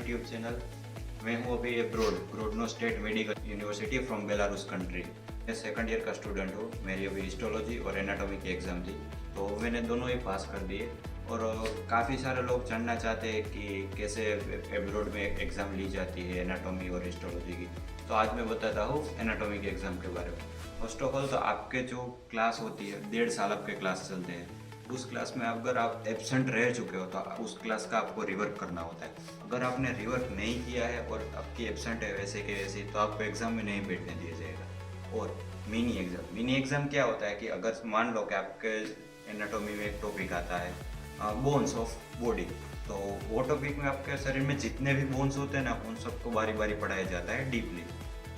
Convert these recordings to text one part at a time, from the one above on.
YouTube channel. मैं हूँ अभी Grodno state medical university from Belarus country. मैं सेकंड ईयर का स्टूडेंट हूँ। मेरी अभी हिस्टोलॉजी और एनाटॉमी की एग्ज़ाम थी, तो मैंने दोनों ही पास कर दिए। और काफ़ी सारे लोग जानना चाहते हैं कि कैसे एब्रोड में एग्ज़ाम ली जाती है एनाटॉमी और हिस्टोलॉजी की। तो आज मैं बताता हूँ एनाटॉमी के एग्ज़ाम के बारे में। फर्स्ट ऑफ ऑल तो आपके जो क्लास होती है 1.5 साल आपके क्लास चलते हैं। उस क्लास में अगर आप एब्सेंट रह चुके हो तो उस क्लास का आपको रिवर्क करना होता है। अगर आपने रिवर्क नहीं किया है और आपकी एब्सेंट है वैसे के वैसे, तो आपको एग्ज़ाम में नहीं बैठने दिया जाएगा। और मिनी एग्ज़ाम क्या होता है कि अगर मान लो कि आपके एनाटॉमी में एक टॉपिक आता है बोन्स ऑफ बॉडी, तो वो टॉपिक में आपके शरीर में जितने भी बोन्स होते हैं ना, उन सबको बारी बारी पढ़ाया जाता है डीपली।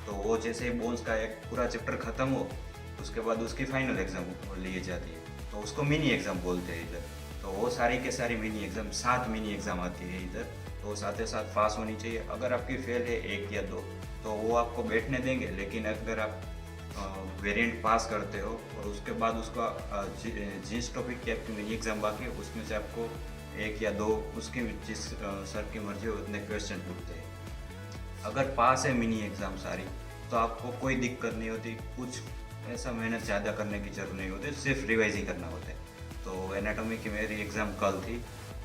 तो वो जैसे बोन्स का एक पूरा चैप्टर ख़त्म हो, उसके बाद उसकी फाइनल एग्ज़ाम ली जाती है, तो उसको मिनी एग्ज़ाम बोलते हैं इधर। तो वो सारी के सारी मिनी एग्ज़ाम 7 मिनी एग्ज़ाम आती है इधर। तो साथ ही साथ पास होनी चाहिए। अगर आपकी फेल है 1 या 2 तो वो आपको बैठने देंगे, लेकिन अगर आप वेरिएंट पास करते हो और उसके बाद उसका जिस टॉपिक की आपकी मिनी एग्ज़ाम बाकी है उसमें से आपको 1 या 2 उसके जिस सर की मर्जी हो उतने क्वेश्चन पूछते हैं। अगर पास है मिनी एग्ज़ाम सारी, तो आपको कोई दिक्कत नहीं होती, कुछ ऐसा मेहनत ज़्यादा करने की ज़रूरत नहीं होती, सिर्फ रिवाइज ही करना होता है। तो एनाटॉमी की मेरी एग्ज़ाम कल थी।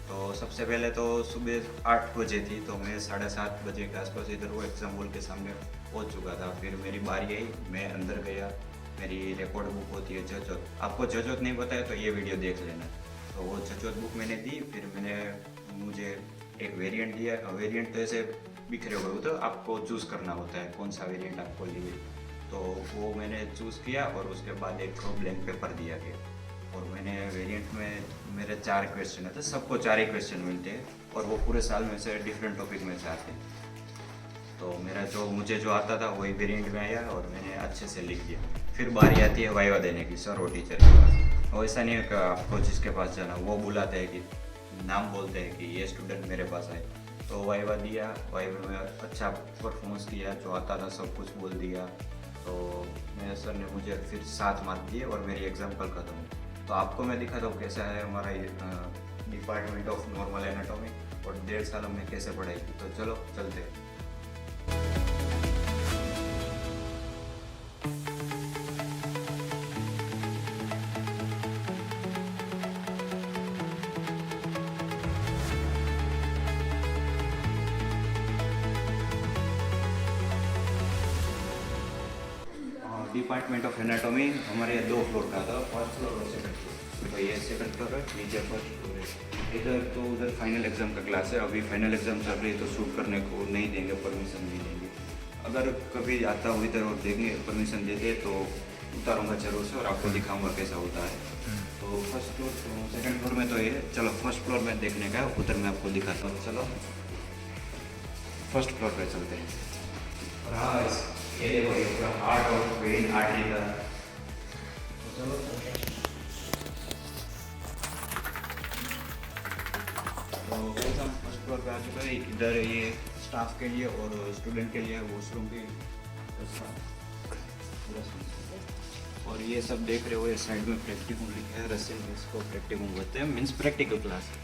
तो सबसे पहले तो सुबह 8 बजे थी, तो मैं 7:30 बजे के आसपास इधर वो एग्ज़ाम हॉल के सामने पहुंच चुका था। फिर मेरी बारी आई, मैं अंदर गया। मेरी रिकॉर्ड बुक होती है जजोत, आपको जजोत नहीं पता है तो ये वीडियो देख लेना। तो वो जजोत बुक मैंने दी। फिर मुझे एक वेरिएंट दिया। वेरिएंट तो ऐसे बिखरे हुए होते, तो आपको चूज़ करना होता है कौन सा वेरिएंट आपको लिए। तो वो मैंने चूज़ किया और उसके बाद एक ब्लैंक पेपर दिया गया। और मैंने वेरिएंट में मेरे 4 क्वेश्चन थे, सबको 4 ही क्वेश्चन मिलते हैं और वो पूरे साल में से डिफरेंट टॉपिक में से आते हैं। तो मुझे जो आता था वही वेरिएंट में आया और मैंने अच्छे से लिख दिया। फिर बारी आती है वाइवा देने की सर और टीचर के पास। और ऐसा नहीं है कि आपको जिसके पास जाना वो बुलाते हैं कि नाम बोलते हैं कि ये स्टूडेंट मेरे पास आए। तो वाइवा दिया। वाइवा में अच्छा परफॉर्मेंस किया, जो आता था सब कुछ बोल दिया। तो मेरे सर ने मुझे फिर 7 मार्क दिए और मेरी एग्ज़ाम कल ख़त्म हुई। तो आपको मैं दिखाता हूँ कैसा है हमारा डिपार्टमेंट ऑफ नॉर्मल एनाटॉमी और 1.5 साल हमने कैसे पढ़ाई की। तो चलो चलते हैं। डिपार्टमेंट ऑफ एनाटॉमी हमारे यहाँ 2 फ्लोर का था, फर्स्ट फ्लोर और सेकंड फ्लोर। तो ये सेकंड फ्लोर है, नीचे फर्स्ट फ्लोर है। इधर तो उधर फाइनल एग्ज़ाम का क्लास है। अभी फाइनल एग्ज़ाम चल रही है तो शूट करने को नहीं देंगे, परमिशन नहीं देंगे। अगर कभी आता हूँ इधर और देंगे, परमिशन देते तो उतारूँगा जरूर से और आपको दिखाऊँगा कैसा होता है। तो फर्स्ट फ्लोर तो सेकंड फ्लोर में तो ये, चलो फर्स्ट फ्लोर में देखने का है, उधर मैं आपको दिखाता हूँ। चलो फर्स्ट फ्लोर पे चलते हैं। और हाँ, ये देखो ये पूरा आर्ट और पेंट आर्ट का। तो चलो चलते हैं। तो वैसे हम फर्स्ट फ्लोर पे आ चुके हैं। इधर ये स्टाफ के लिए और स्टूडेंट के लिए वॉशरूम की और ये सब देख रहे हो, ये साइड में प्रैक्टिकम लिखा है, रसियन में इसको प्रैक्टिकम बोलते हैं, मीन्स प्रैक्टिकल क्लास।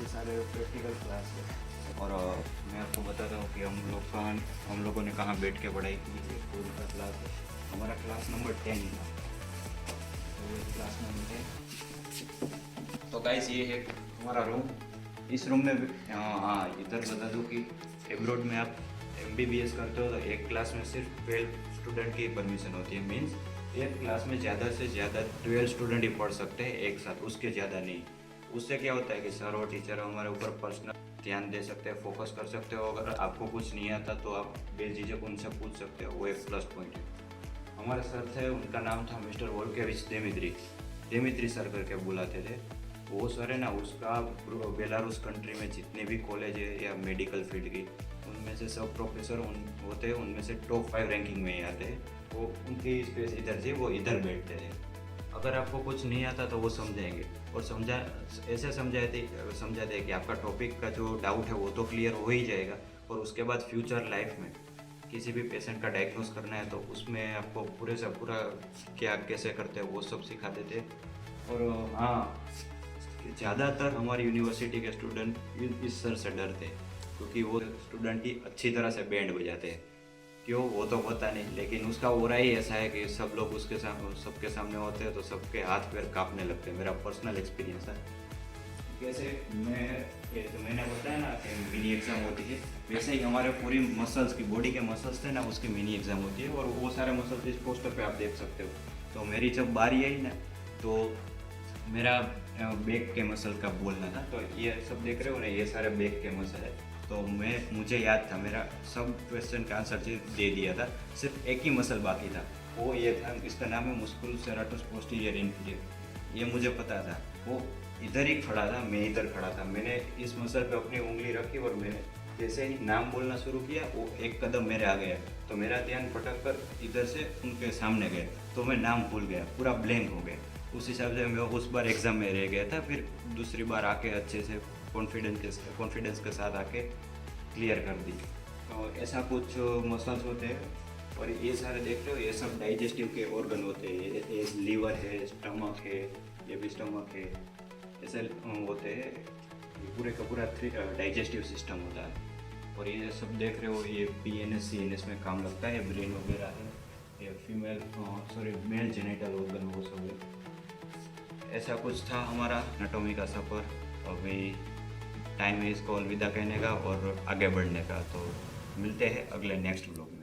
ये सारे प्रैक्टिकल क्लास है। और मैं आपको बताता हूँ कि हम लोगों ने कहाँ बैठ के पढ़ाई की है। कौन सा क्लास है? हमारा क्लास नंबर 10 था। तो ये क्लास नंबर 10। तो गाइस ये है हमारा रूम। इस रूम में हाँ इधर बता दूँ कि एब्रोड में आप MBBS करते हो तो एक क्लास में सिर्फ 12 स्टूडेंट की परमिशन होती है। मीन्स एक क्लास में ज़्यादा से ज़्यादा 12 स्टूडेंट ही पढ़ सकते हैं एक साथ, उसके ज़्यादा नहीं। उससे क्या होता है कि सर और टीचर हमारे ऊपर पर्सनल ध्यान दे सकते हैं, फोकस कर सकते हो। अगर आपको कुछ नहीं आता तो आप बेझिझक उनसे पूछ सकते हो, वो एक प्लस पॉइंट है। हमारे सर थे, उनका नाम था मिस्टर वोल्केविच देमित्री सर करके बुलाते थे। वो सर है ना, उसका बेलारूस कंट्री में जितने भी कॉलेज है या मेडिकल फील्ड की, उनमें से सब प्रोफेसर होते हैं, उनमें से टॉप 5 रैंकिंग में ही आते हैं। वो उनकी स्पेस इधर थी, वो इधर बैठते थे। अगर आपको कुछ नहीं आता तो वो समझाएंगे और ऐसे समझाते हैं कि आपका टॉपिक का जो डाउट है वो तो क्लियर हो ही जाएगा। और उसके बाद फ्यूचर लाइफ में किसी भी पेशेंट का डायग्नोस करना है तो उसमें आपको पूरे से पूरा क्या कैसे करते हैं वो सब सिखाते थे। और हाँ, ज़्यादातर हमारी यूनिवर्सिटी के स्टूडेंट इस सर से डरते हैं। क्योंकि वो स्टूडेंट ही अच्छी तरह से बैंड बजाते हैं। क्यों वो तो पता नहीं, लेकिन उसका ऑरा ही ऐसा है कि सब लोग उसके सामने सबके सामने होते हैं तो सबके हाथ पैर कांपने लगते हैं। मेरा पर्सनल एक्सपीरियंस है। कैसे मैंने बताया ना कि मिनी एग्ज़ाम होती है, वैसे ही हमारे पूरी मसल्स की बॉडी के मसल्स थे ना उसकी मिनी एग्ज़ाम होती है, और वो सारे मसल्स इस पोस्टर पे आप देख सकते हो। तो मेरी जब बारी आई ना तो मेरा बैक के मसल का बोलना था, तो ये सब देख रहे हो ना, ये सारे बैक के मसल है। तो मुझे याद था, मेरा सब क्वेश्चन का आंसर दे दिया था, सिर्फ एक ही मसल बाकी था, वो ये था, इसका नाम है मुस्कुल सेराटस पोस्टीरियर इंफीरियर। ये मुझे पता था। वो इधर ही खड़ा था, मैं इधर खड़ा था। मैंने इस मसल पे अपनी उंगली रखी और मैंने जैसे ही नाम बोलना शुरू किया, वो एक कदम मेरे आ गया, तो मेरा ध्यान भटक कर इधर से उनके सामने गया, तो मैं नाम भूल गया, पूरा ब्लैंक हो गया। उस हिसाब से मैं उस बार एग्ज़ाम में रह गया था। फिर दूसरी बार आके अच्छे से कॉन्फिडेंस के साथ आके क्लियर कर दी। तो ऐसा कुछ मसल्स होते हैं। और ये सारे देख रहे हो, ये सब डाइजेस्टिव के ऑर्गन होते हैं। ये लीवर है, स्टमक है, ये भी स्टमक है, ऐसे होते हैं। पूरे का पूरा डाइजेस्टिव सिस्टम होता है। और ये सब देख रहे हो, ये PNS CNS में काम लगता है, ब्रेन वगैरह है, ये मेल जेनिटल ऑर्गन वो सब है। ऐसा कुछ था हमारा एनाटॉमी का सफ़र। अभी टाइम है इसको अलविदा कहने का और आगे बढ़ने का। तो मिलते हैं अगले नेक्स्ट व्लॉग में।